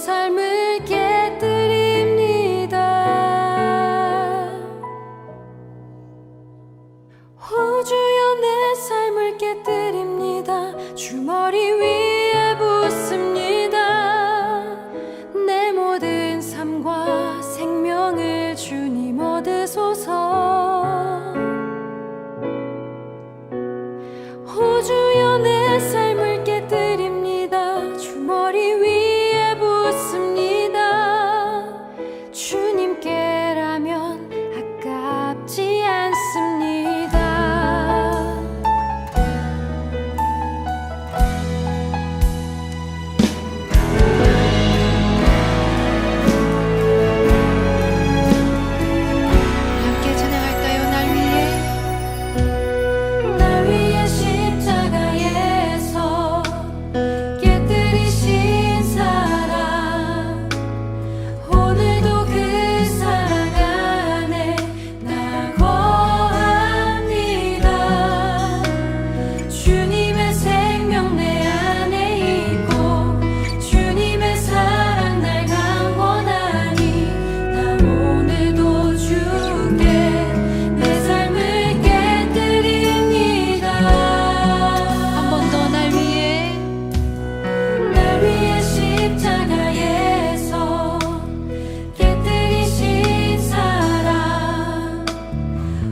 삶을 깨뜨립니다. 오 주여 내 삶을 깨뜨립니다. 주머니 위에 붓습니다. 내 모든 삶과 생명을 주님 얻으소서. 오 주여 내 삶을 깨뜨립니다. 주머니 위에 붓습니다. 주님께라면 아깝지 않습니다. 함께 찬양할까요? 날 위해 십자가에서 깨뜨리신 사랑, 오늘도 그 사랑 안에 나 거합니다. 주님의 생명 내 안에 있고 주님의 사랑 날 강권하니 나 오늘도 주께 내 삶을 깨뜨립니다. 한 번 더 날 위해 날 위해 십자가에서 깨뜨리신 사랑,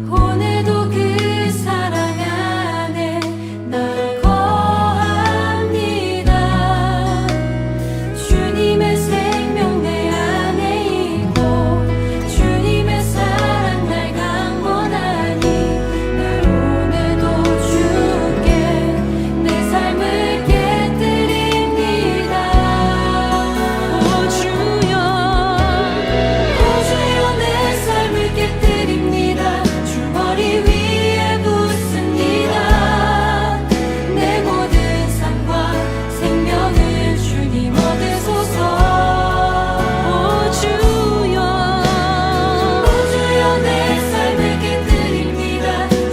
오늘도 그 사랑 안에 나 거합니다. 주님의 생명 내 안에 있고 주님의 사랑 날 강권하니 날 오늘도 주께 내 삶을 깨뜨립니다. 오 주여 내 삶을 깨뜨립니다. 주머니 위에 붓습니다. 내 모든 삶과 생명을 주님 얻으소서. 오 주여 내 삶을 깨뜨립니다.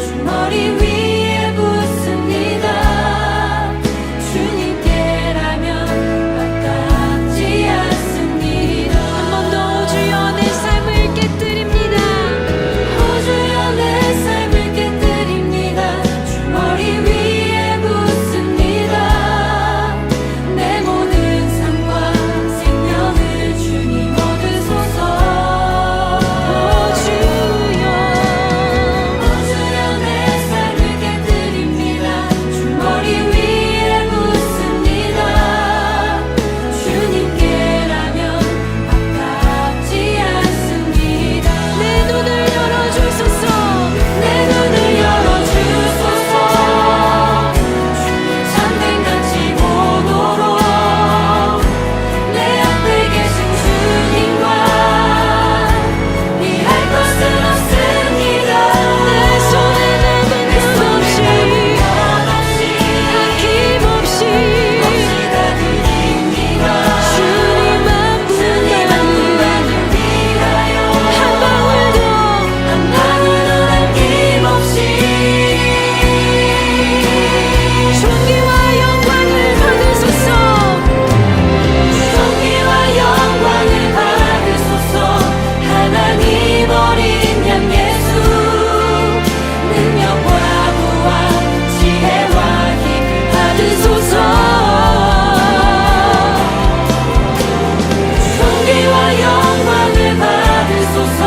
주머니 위에 붓습니다. 주님께라면 아깝지 않습니다. 한 번 더 오 주여 내 삶을 깨뜨립니다. 오 주여 내 삶을 깨뜨립니다. 주머니 위에 붓습니다. 내 모든 삶과 생명을 주님 얻으소서. 오 주여 내 삶을 깨뜨립니다. 주머니 위에 붓습니다. 주님께라면 아깝지 않습니다. 내 눈을 열어주소서. 내 눈을 열어주소서. 참된같이 보도록 내 앞에 계신 주님과 피할 것은 없습니다. 내 손에 남은 것 없이 아낌없이 다 드립니다. 주님 한 분만을 위하여 한 방울도 아낌없이 존귀와 영광을 받으소서. 존귀와 영광을 받으소서. 하나님 어린 양 예수, 능력과 부와 지혜와 힘을 받으소서. 존귀와 영광을 받으소서.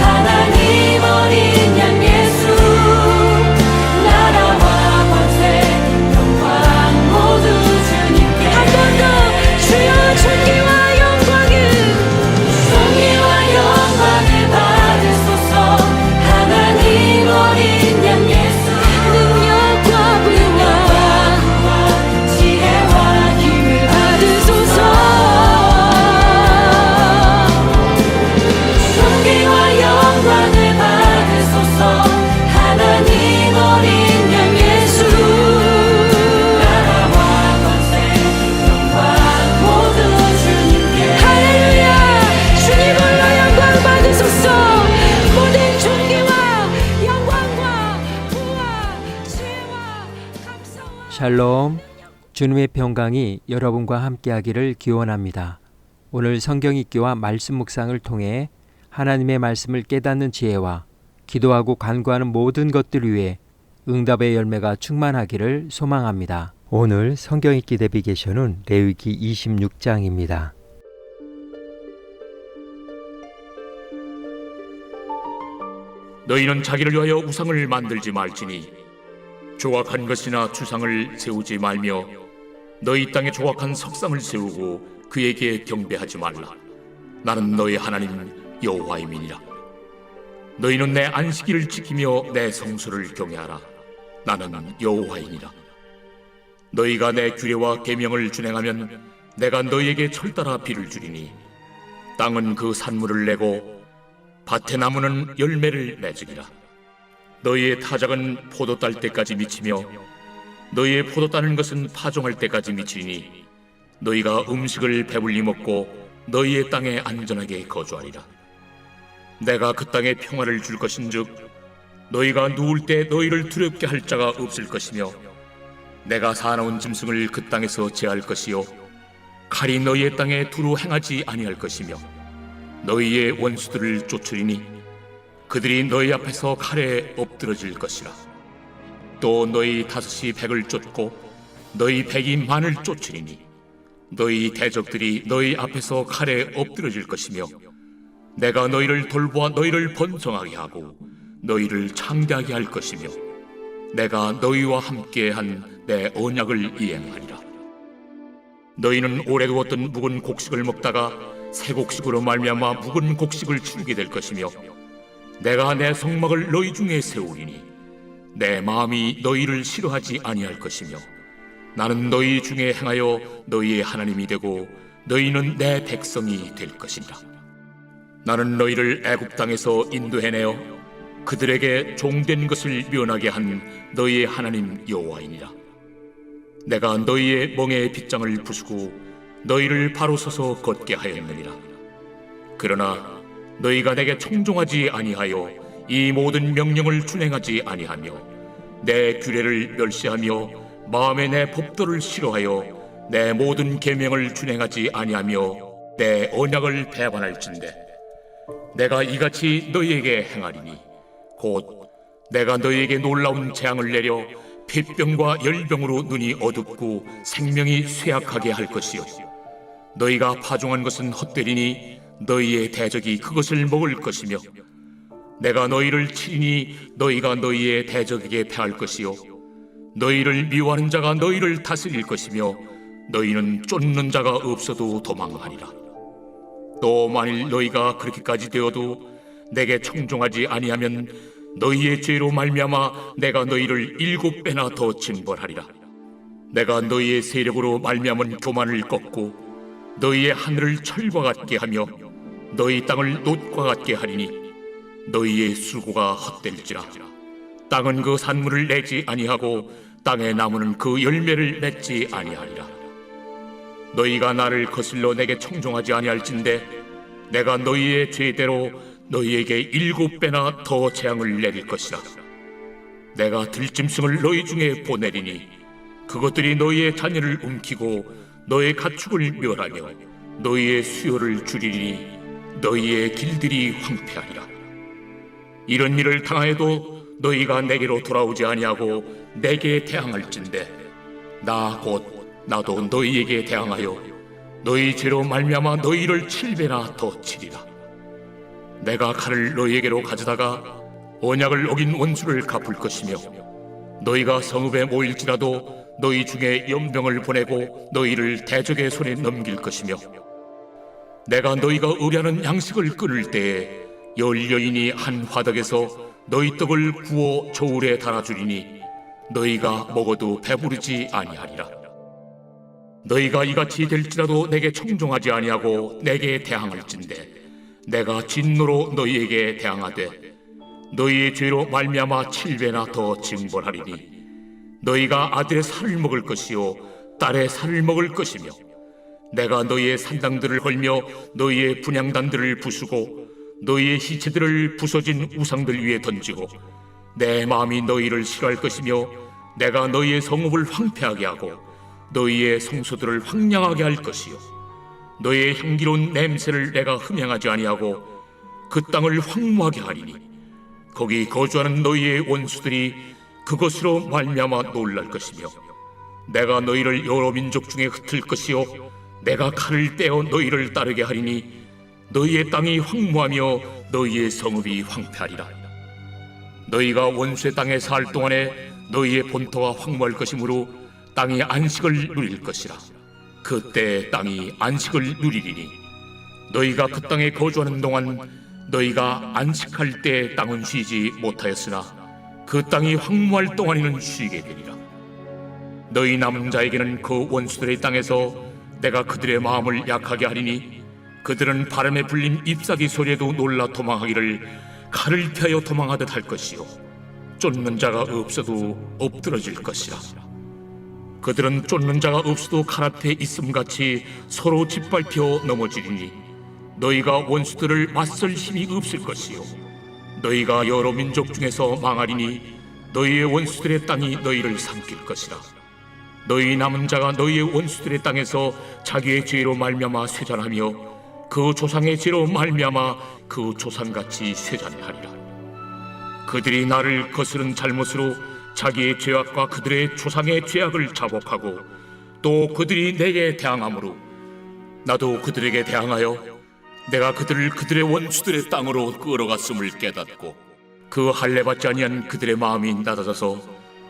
하나님 어린 양 예수, 나라와 권세 영광 모두 주님께. 한 번 더 주여 존귀와 영광을 존귀와 영광을 받으소서. 하나님 어린 양 예수, 능력과 부와 지혜와 힘을 받으소서. 존귀와 영광을 받으소서. 하나님 어린 양 예수, 나라와 권세 영광 모두 주님께. 할렐루야. 주님 홀로 영광 받으소서. 모든 존귀와 영광과 부와 지혜와 감사와 샬롬, 주님의 평강이 여러분과 함께하기를 기원합니다. 오늘 성경 읽기와 말씀 묵상을 통해 하나님의 말씀을 깨닫는 지혜와 기도하고 간구하는 모든 것들 위해 응답의 열매가 충만하기를 소망합니다. 오늘 성경 읽기 내비게이션은 레위기 26장입니다. 너희는 자기를 위하여 우상을 만들지 말지니 조각한 것이나 주상을 세우지 말며 너희 땅에 조각한 석상을 세우고 그에게 경배하지 말라. 나는 너희 하나님 여호와임이니라. 너희는 내 안식일을 지키며 내 성수를 경외하라. 나는 여호와이니라. 너희가 내 규례와 계명을 준행하면 내가 너희에게 철따라 비를 주리니 땅은 그 산물을 내고 밭의 나무는 열매를 맺으리라. 너희의 타작은 포도 딸 때까지 미치며 너희의 포도 따는 것은 파종할 때까지 미치리니 너희가 음식을 배불리 먹고 너희의 땅에 안전하게 거주하리라. 내가 그 땅에 평화를 줄 것인즉 너희가 누울 때 너희를 두렵게 할 자가 없을 것이며 내가 사나운 짐승을 그 땅에서 제할 것이요 칼이 너희의 땅에 두루 행하지 아니할 것이며 너희의 원수들을 쫓으리니 그들이 너희 앞에서 칼에 엎드러질 것이라. 또 너희 다섯이 백을 쫓고 너희 백이 만을 쫓으리니 너희 대적들이 너희 앞에서 칼에 엎드러질 것이며 내가 너희를 돌보아 너희를 번성하게 하고 너희를 창대하게 할 것이며 내가 너희와 함께한 내 언약을 이행하리라. 너희는 오래 두었던 묵은 곡식을 먹다가 새 곡식으로 말미암아 묵은 곡식을 치우게 될 것이며 내가 내 성막을 너희 중에 세우리니 내 마음이 너희를 싫어하지 아니할 것이며 나는 너희 중에 행하여 너희의 하나님이 되고 너희는 내 백성이 될 것이니라. 나는 너희를 애굽 땅에서 인도해내어 그들에게 종된 것을 면하게 한 너희의 하나님 여호와이니라. 내가 너희의 멍에의 빗장을 부수고 너희를 바로 서서 걷게 하였느니라. 그러나 너희가 내게 청종하지 아니하여 이 모든 명령을 준행하지 아니하며 내 규례를 멸시하며 마음에 내 법도를 싫어하여 내 모든 계명을 준행하지 아니하며 내 언약을 배반할진대 내가 이같이 너희에게 행하리니 곧 내가 너희에게 놀라운 재앙을 내려 폐병과 열병으로 눈이 어둡고 생명이 쇠약하게 할 것이요 너희가 파종한 것은 헛되리니 너희의 대적이 그것을 먹을 것이며 내가 너희를 치리니 너희가 너희의 대적에게 패할 것이요 너희를 미워하는 자가 너희를 다스릴 것이며 너희는 쫓는 자가 없어도 도망하리라. 또 만일 너희가 그렇게까지 되어도 내게 청종하지 아니하면 너희의 죄로 말미암아 내가 너희를 7배나 더 징벌하리라. 내가 너희의 세력으로 말미암은 교만을 꺾고 너희의 하늘을 철과 같게 하며 너희 땅을 놋과 같게 하리니 너희의 수고가 헛될지라. 땅은 그 산물을 내지 아니하고 땅의 나무는 그 열매를 맺지 아니하리라. 너희가 나를 거슬러 내게 청종하지 아니할진대 내가 너희의 죄대로 너희에게 7배나 더 재앙을 내릴 것이라. 내가 들짐승을 너희 중에 보내리니 그것들이 너희의 자녀를 움키고 너의 가축을 멸하며 너희의 수요를 줄이니 너희의 길들이 황폐하리라. 이런 일을 당하여도 너희가 내게로 돌아오지 아니하고 내게 대항할진대 나 곧 나도 너희에게 대항하여 너희 죄로 말미암아 너희를 7배나 더 치리라. 내가 칼을 너희에게로 가져다가 언약을 어긴 원수를 갚을 것이며 너희가 성읍에 모일지라도 너희 중에 연병을 보내고 너희를 대적의 손에 넘길 것이며 내가 너희가 의뢰하는 양식을 끊을 때에 열 여인이 한 화덕에서 너희 떡을 구워 저울에 달아주리니 너희가 먹어도 배부르지 아니하리라. 너희가 이같이 될지라도 내게 청종하지 아니하고 내게 대항할진대 내가 진노로 너희에게 대항하되 너희의 죄로 말미암아 7배나 더 징벌하리니 너희가 아들의 살을 먹을 것이요 딸의 살을 먹을 것이며 내가 너희의 산당들을 헐며 너희의 분향단들을 부수고 너희의 시체들을 부서진 우상들 위에 던지고 내 마음이 너희를 싫어할 것이며 내가 너희의 성읍을 황폐하게 하고 너희의 성소들을 황량하게 할 것이요 너의 향기로운 냄새를 내가 흠향하지 아니하고 그 땅을 황무하게 하리니 거기 거주하는 너희의 원수들이 그것으로 말미암아 놀랄 것이며 내가 너희를 여러 민족 중에 흩을 것이요 내가 칼을 떼어 너희를 따르게 하리니 너희의 땅이 황무하며 너희의 성읍이 황폐하리라. 너희가 원수의 땅에 살 동안에 너희의 본토가 황무할 것이므로 땅이 안식을 누릴 것이라. 그때 땅이 안식을 누리리니 너희가 그 땅에 거주하는 동안 너희가 안식할 때 땅은 쉬지 못하였으나 그 땅이 황무할 동안에는 쉬게 되리라. 너희 남은 자에게는 그 원수들의 땅에서 내가 그들의 마음을 약하게 하리니 그들은 바람에 불린 잎사귀 소리에도 놀라 도망하기를 칼을 피하여 도망하듯 할 것이요 쫓는 자가 없어도 엎드러질 것이라. 그들은 쫓는 자가 없어도 칼 앞에 있음같이 서로 짓밟혀 넘어지리니 너희가 원수들을 맞설 힘이 없을 것이요 너희가 여러 민족 중에서 망하리니 너희의 원수들의 땅이 너희를 삼킬 것이라. 너희 남은 자가 너희의 원수들의 땅에서 자기의 죄로 말미암아 쇠잔하며 그 조상의 죄로 말미암아 그 조상같이 쇠잔하리라. 그들이 나를 거스른 잘못으로 자기의 죄악과 그들의 조상의 죄악을 자복하고 또 그들이 내게 대항함으로 나도 그들에게 대항하여 내가 그들을 그들의 원수들의 땅으로 끌어갔음을 깨닫고 그 할례받지 아니한 그들의 마음이 낮아져서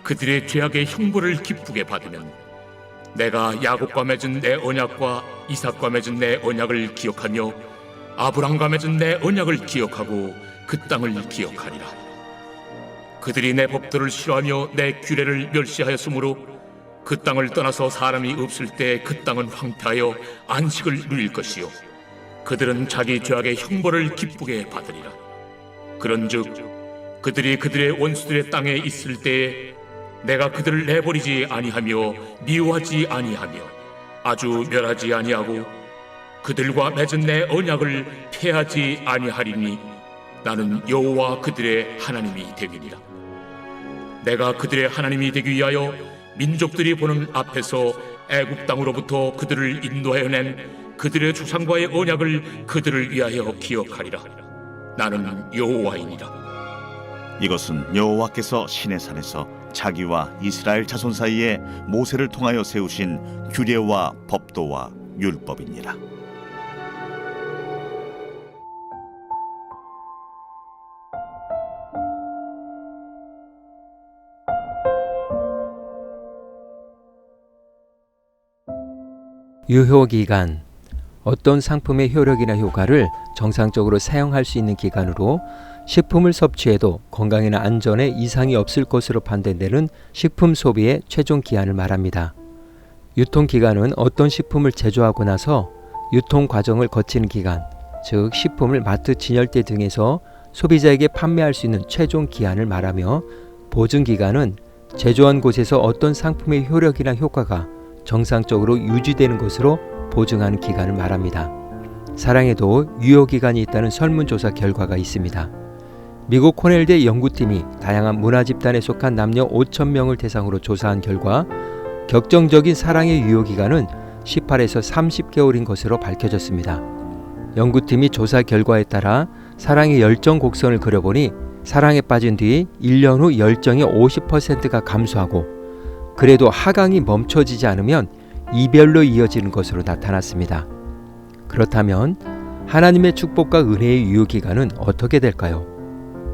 그들의 죄악의 형벌을 기쁘게 받으면 내가 야곱과 맺은 내 언약과 이삭과 맺은 내 언약을 기억하며 아브람과 맺은 내 언약을 기억하고 그 땅을 기억하리라. 그들이 내 법도를 싫어하며 내 규례를 멸시하였으므로 그 땅을 떠나서 사람이 없을 때 그 땅은 황폐하여 안식을 누릴 것이요 그들은 자기 죄악의 형벌을 기쁘게 받으리라. 그런즉 그들이 그들의 원수들의 땅에 있을 때에 내가 그들을 내버리지 아니하며 미워하지 아니하며 아주 멸하지 아니하고 그들과 맺은 내 언약을 폐하지 아니하리니 나는 여호와 그들의 하나님이 되리니라. 내가 그들의 하나님이 되기 위하여 민족들이 보는 앞에서 애굽 땅으로부터 그들을 인도하여 낸 그들의 조상과의 언약을 그들을 위하여 기억하리라. 나는 여호와이니라. 이것은 여호와께서 시내산에서 자기와 이스라엘 자손 사이에 모세를 통하여 세우신 규례와 법도와 율법이니라. 유효기간, 어떤 상품의 효력이나 효과를 정상적으로 사용할 수 있는 기간으로 식품을 섭취해도 건강이나 안전에 이상이 없을 것으로 판단되는 식품 소비의 최종 기한을 말합니다. 유통기간은 어떤 식품을 제조하고 나서 유통 과정을 거치는 기간, 즉 식품을 마트, 진열대 등에서 소비자에게 판매할 수 있는 최종 기한을 말하며, 보증기간은 제조한 곳에서 어떤 상품의 효력이나 효과가 정상적으로 유지되는 것으로 보증하는 기간을 말합니다. 사랑에도 유효기간이 있다는 설문조사 결과가 있습니다. 미국 코넬대 연구팀이 다양한 문화집단에 속한 남녀 5,000명을 대상으로 조사한 결과 격정적인 사랑의 유효기간은 18에서 30개월인 것으로 밝혀졌습니다. 연구팀이 조사 결과에 따라 사랑의 열정 곡선을 그려보니 사랑에 빠진 뒤 1년 후 열정의 50%가 감소하고 그래도 하강이 멈춰지지 않으면 이별로 이어지는 것으로 나타났습니다. 그렇다면 하나님의 축복과 은혜의 유효기간은 어떻게 될까요?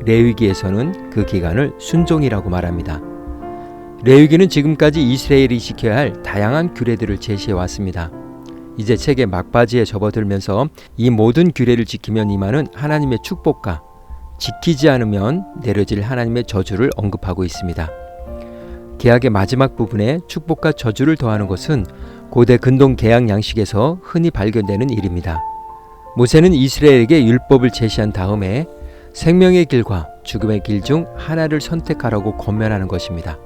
레위기에서는 그 기간을 순종이라고 말합니다. 레위기는 지금까지 이스라엘이 지켜야 할 다양한 규례들을 제시해 왔습니다. 이제 책의 막바지에 접어들면서 이 모든 규례를 지키면 임하는 하나님의 축복과 지키지 않으면 내려질 하나님의 저주를 언급하고 있습니다. 계약의 마지막 부분에 축복과 저주를 더하는 것은 고대 근동 계약 양식에서 흔히 발견되는 일입니다. 모세는 이스라엘에게 율법을 제시한 다음에 생명의 길과 죽음의 길 중 하나를 선택하라고 권면하는 것입니다.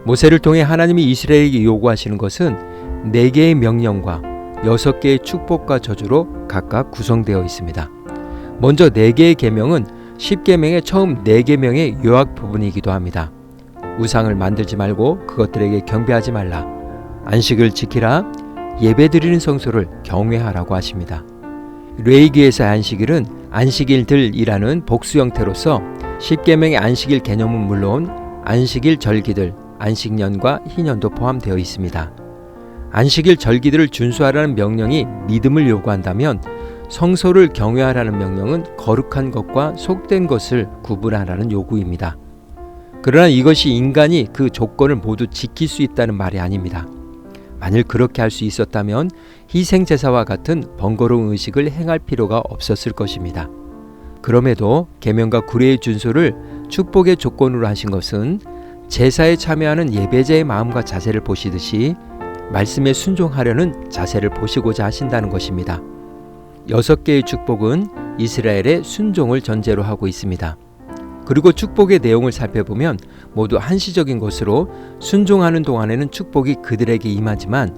모세를 통해 하나님이 이스라엘에게 요구하시는 것은 4개의 명령과 6개의 축복과 저주로 각각 구성되어 있습니다. 먼저 4개의 계명은 10계명의 처음 4계명의 요약 부분이기도 합니다. 우상을 만들지 말고 그것들에게 경배하지 말라. 안식을 지키라. 예배드리는 성소를 경외하라고 하십니다. 레위기에서의 안식일은 안식일들이라는 복수 형태로서 10계명의 안식일 개념은 물론 안식일 절기들, 안식년과 희년도 포함되어 있습니다. 안식일 절기들을 준수하라는 명령이 믿음을 요구한다면 성소를 경외하라는 명령은 거룩한 것과 속된 것을 구분하라는 요구입니다. 그러나 이것이 인간이 그 조건을 모두 지킬 수 있다는 말이 아닙니다. 만일 그렇게 할 수 있었다면 희생제사와 같은 번거로운 의식을 행할 필요가 없었을 것입니다. 그럼에도 계명과 구례의 준수를 축복의 조건으로 하신 것은 제사에 참여하는 예배자의 마음과 자세를 보시듯이 말씀에 순종하려는 자세를 보시고자 하신다는 것입니다. 6개의 축복은 이스라엘의 순종을 전제로 하고 있습니다. 그리고 축복의 내용을 살펴보면 모두 한시적인 것으로 순종하는 동안에는 축복이 그들에게 임하지만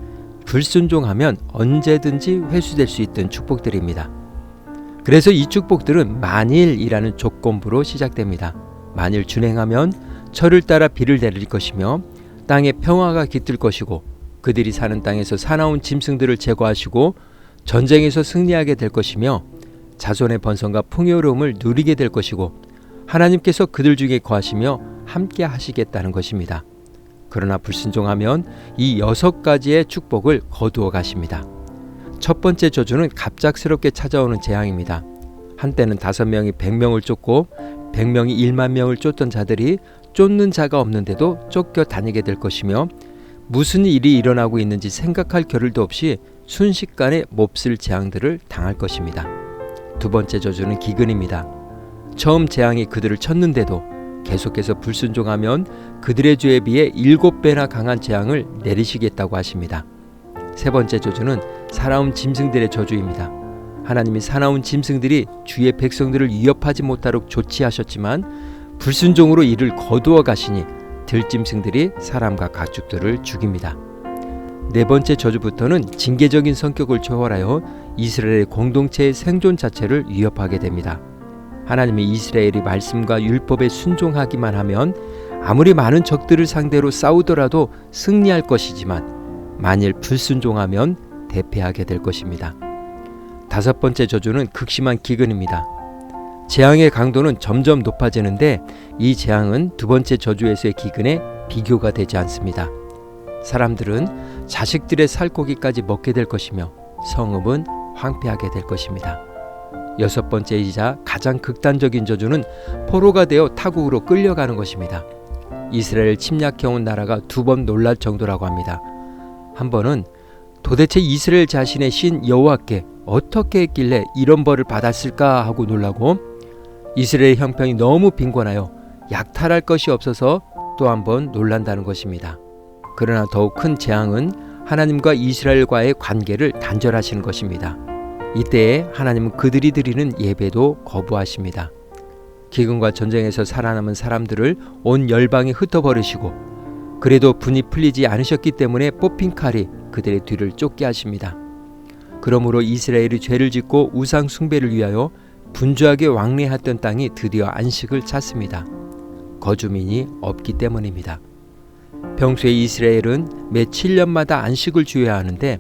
불순종하면 언제든지 회수될 수 있던 축복들입니다. 그래서 이 축복들은 만일이라는 조건부로 시작됩니다. 만일 준행하면 철을 따라 비를 내릴 것이며 땅에 평화가 깃들 것이고 그들이 사는 땅에서 사나운 짐승들을 제거하시고 전쟁에서 승리하게 될 것이며 자손의 번성과 풍요로움을 누리게 될 것이고 하나님께서 그들 중에 거하시며 함께 하시겠다는 것입니다. 그러나 불순종하면 이 6가지의 축복을 거두어 가십니다. 첫 번째 저주는 갑작스럽게 찾아오는 재앙입니다. 한때는 5명이 100명을 쫓고 100명이 1만 명을 쫓던 자들이 쫓는 자가 없는데도 쫓겨 다니게 될 것이며 무슨 일이 일어나고 있는지 생각할 겨를도 없이 순식간에 몹쓸 재앙들을 당할 것입니다. 두 번째 저주는 기근입니다. 처음 재앙이 그들을 쳤는데도 계속해서 불순종하면 그들의 죄에 비해 7배나 강한 재앙을 내리시겠다고 하십니다. 세 번째 저주는 사나운 짐승들의 저주입니다. 하나님이 사나운 짐승들이 주의 백성들을 위협하지 못하도록 조치하셨지만 불순종으로 이를 거두어 가시니 들짐승들이 사람과 가축들을 죽입니다. 네 번째 저주부터는 징계적인 성격을 초월하여 이스라엘의 공동체의 생존 자체를 위협하게 됩니다. 하나님이 이스라엘이 말씀과 율법에 순종하기만 하면 아무리 많은 적들을 상대로 싸우더라도 승리할 것이지만 만일 불순종하면 대패하게 될 것입니다. 다섯 번째 저주는 극심한 기근입니다. 재앙의 강도는 점점 높아지는데 이 재앙은 두 번째 저주에서의 기근에 비교가 되지 않습니다. 사람들은 자식들의 살코기까지 먹게 될 것이며 성읍은 황폐하게 될 것입니다. 여섯 번째이자 가장 극단적인 저주는 포로가 되어 타국으로 끌려가는 것입니다. 이스라엘 침략해온 나라가 2번 놀랄 정도라고 합니다. 한 번은 도대체 이스라엘 자신의 신 여호와께 어떻게 했길래 이런 벌을 받았을까 하고 놀라고 이스라엘 형편이 너무 빈곤하여 약탈할 것이 없어서 또 한 번 놀란다는 것입니다. 그러나 더욱 큰 재앙은 하나님과 이스라엘과의 관계를 단절하시는 것입니다. 이때에 하나님은 그들이 드리는 예배도 거부하십니다. 기근과 전쟁에서 살아남은 사람들을 온 열방에 흩어버리시고 그래도 분이 풀리지 않으셨기 때문에 뽑힌 칼이 그들의 뒤를 쫓게 하십니다. 그러므로 이스라엘이 죄를 짓고 우상 숭배를 위하여 분주하게 왕래했던 땅이 드디어 안식을 찾습니다. 거주민이 없기 때문입니다. 평소에 이스라엘은 매 7년마다 안식을 주어야 하는데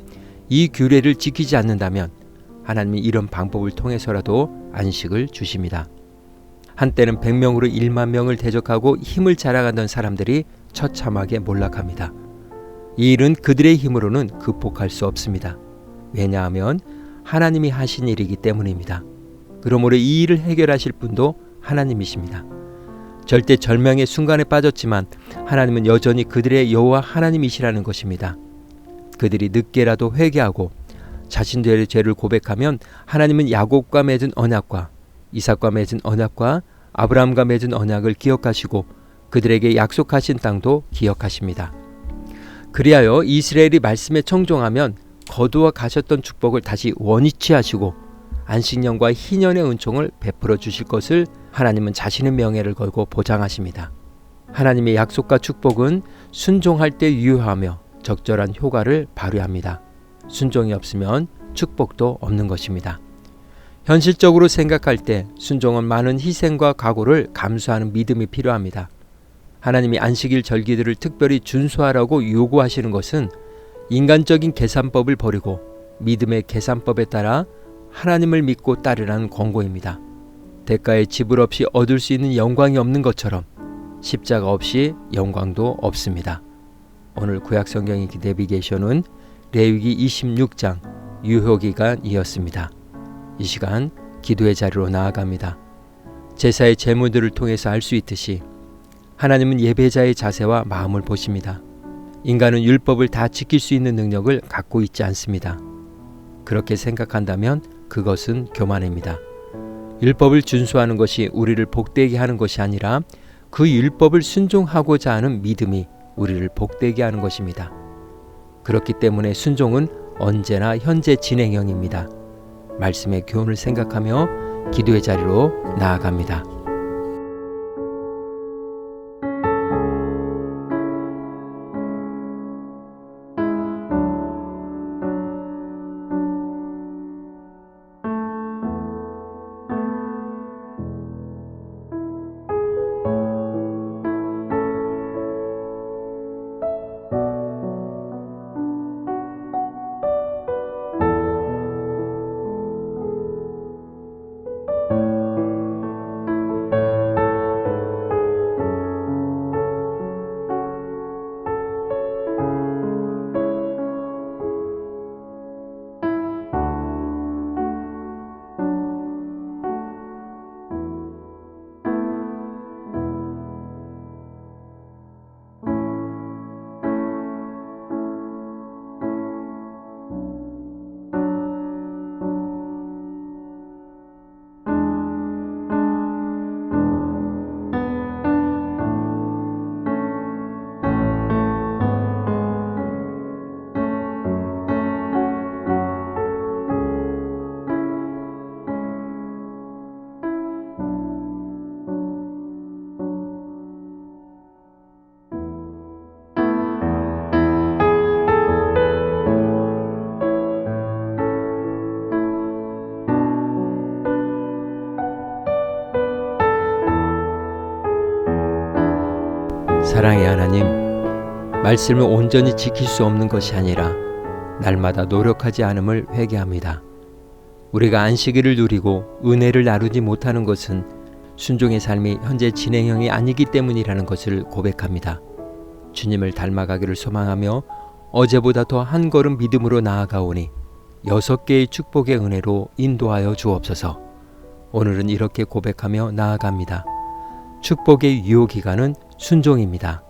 이 규례를 지키지 않는다면 하나님이 이런 방법을 통해서라도 안식을 주십니다. 한때는 100명으로 1만 명을 대적하고 힘을 자랑하던 사람들이 처참하게 몰락합니다. 이 일은 그들의 힘으로는 극복할 수 없습니다. 왜냐하면 하나님이 하신 일이기 때문입니다. 그러므로 이 일을 해결하실 분도 하나님이십니다. 절대 절명의 순간에 빠졌지만 하나님은 여전히 그들의 여호와 하나님이시라는 것입니다. 그들이 늦게라도 회개하고 자신들의 죄를 고백하면 하나님은 야곱과 맺은 언약과 이삭과 맺은 언약과 아브라함과 맺은 언약을 기억하시고 그들에게 약속하신 땅도 기억하십니다. 그리하여 이스라엘이 말씀에 청종하면 거두어 가셨던 축복을 다시 원위치 하시고 안식년과 희년의 은총을 베풀어 주실 것을 하나님은 자신의 명예를 걸고 보장하십니다. 하나님의 약속과 축복은 순종할 때 유효하며 적절한 효과를 발휘합니다. 순종이 없으면 축복도 없는 것입니다. 현실적으로 생각할 때 순종은 많은 희생과 각오를 감수하는 믿음이 필요합니다. 하나님이 안식일 절기들을 특별히 준수하라고 요구하시는 것은 인간적인 계산법을 버리고 믿음의 계산법에 따라 하나님을 믿고 따르라는 권고입니다. 대가의 지불 없이 얻을 수 있는 영광이 없는 것처럼 십자가 없이 영광도 없습니다. 오늘 구약성경의 내비게이션은 레위기 26장 유효기간이었습니다. 이 시간 기도의 자리로 나아갑니다. 제사의 제물들을 통해서 알 수 있듯이 하나님은 예배자의 자세와 마음을 보십니다. 인간은 율법을 다 지킬 수 있는 능력을 갖고 있지 않습니다. 그렇게 생각한다면 그것은 교만입니다. 율법을 준수하는 것이 우리를 복되게 하는 것이 아니라 그 율법을 순종하고자 하는 믿음이 우리를 복되게 하는 것입니다. 그렇기 때문에 순종은 언제나 현재 진행형입니다. 말씀의 교훈을 생각하며 기도의 자리로 나아갑니다. 사랑의 하나님, 말씀을 온전히 지킬 수 없는 것이 아니라 날마다 노력하지 않음을 회개합니다. 우리가 안식일을 누리고 은혜를 나누지 못하는 것은 순종의 삶이 현재 진행형이 아니기 때문이라는 것을 고백합니다. 주님을 닮아가기를 소망하며 어제보다 더 한 걸음 믿음으로 나아가오니 6개의 축복의 은혜로 인도하여 주옵소서. 오늘은 이렇게 고백하며 나아갑니다. 축복의 유효기간은 순종입니다.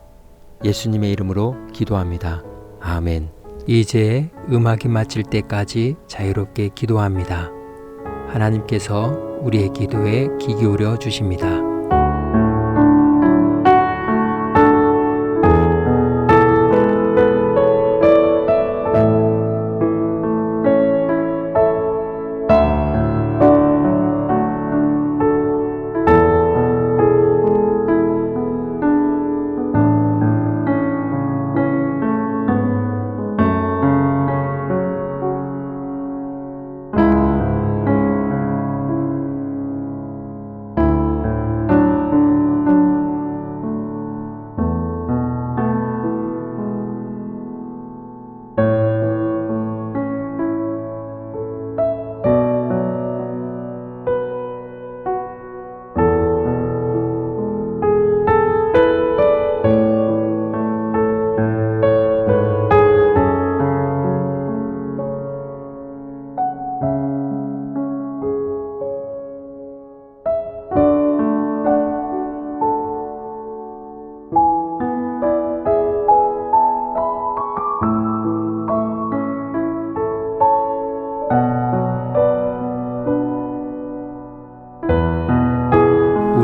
예수님의 이름으로 기도합니다. 아멘. 이제 음악이 마칠 때까지 자유롭게 기도합니다. 하나님께서 우리의 기도에 귀 기울여 주십니다.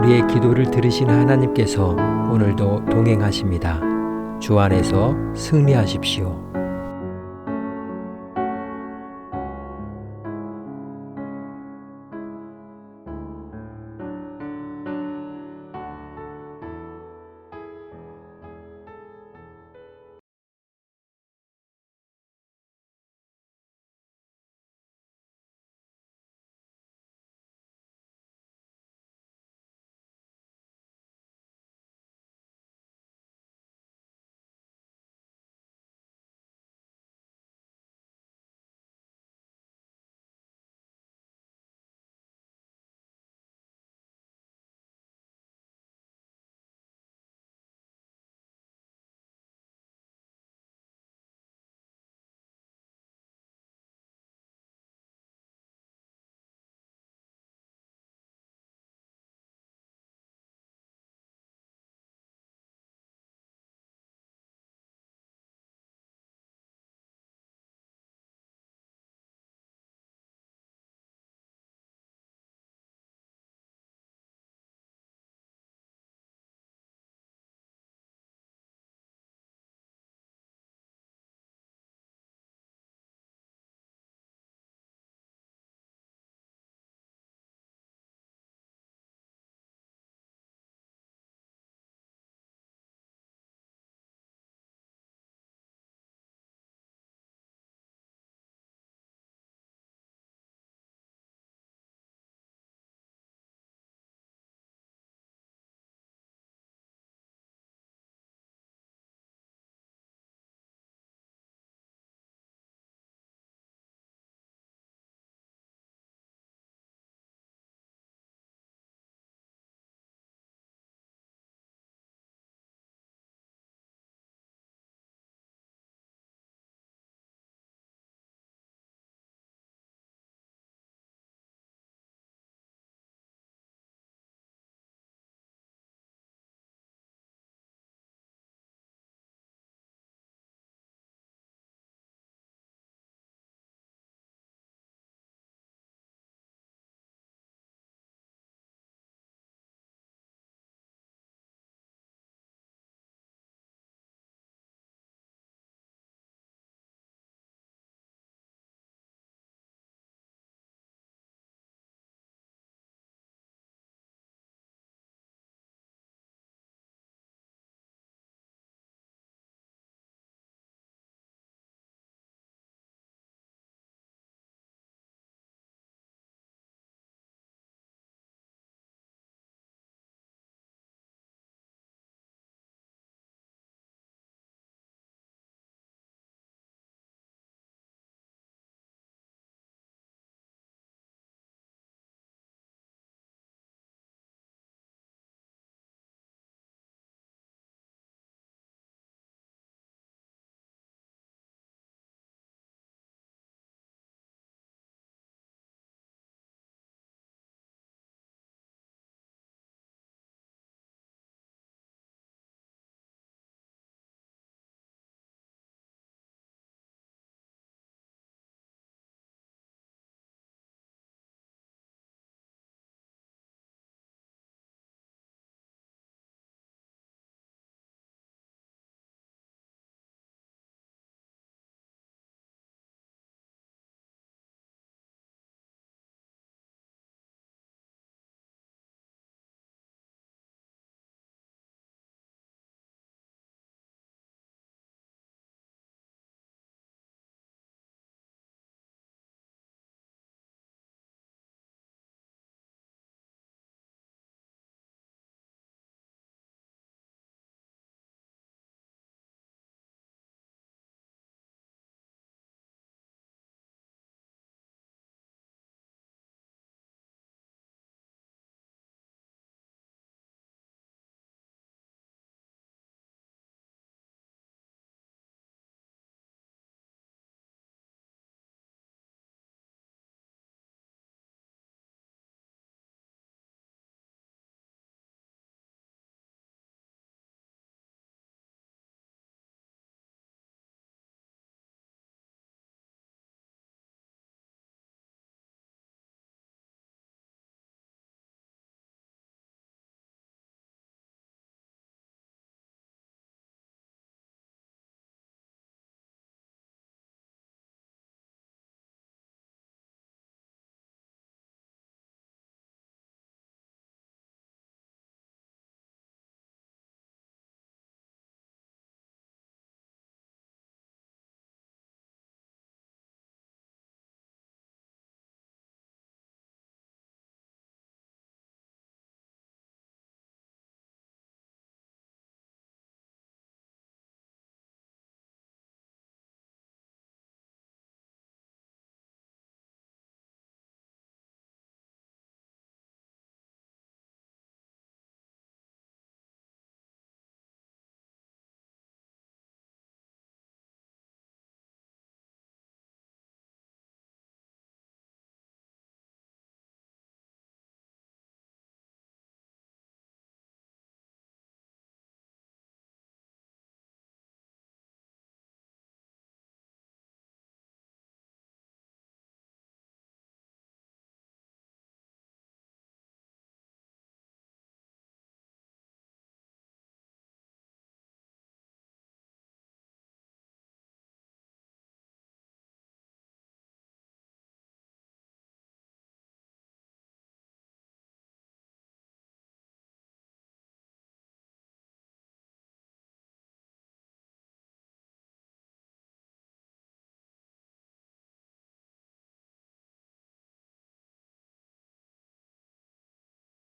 우리의 기도를 들으시는 하나님께서 오늘도 동행하십니다. 주 안에서 승리하십시오.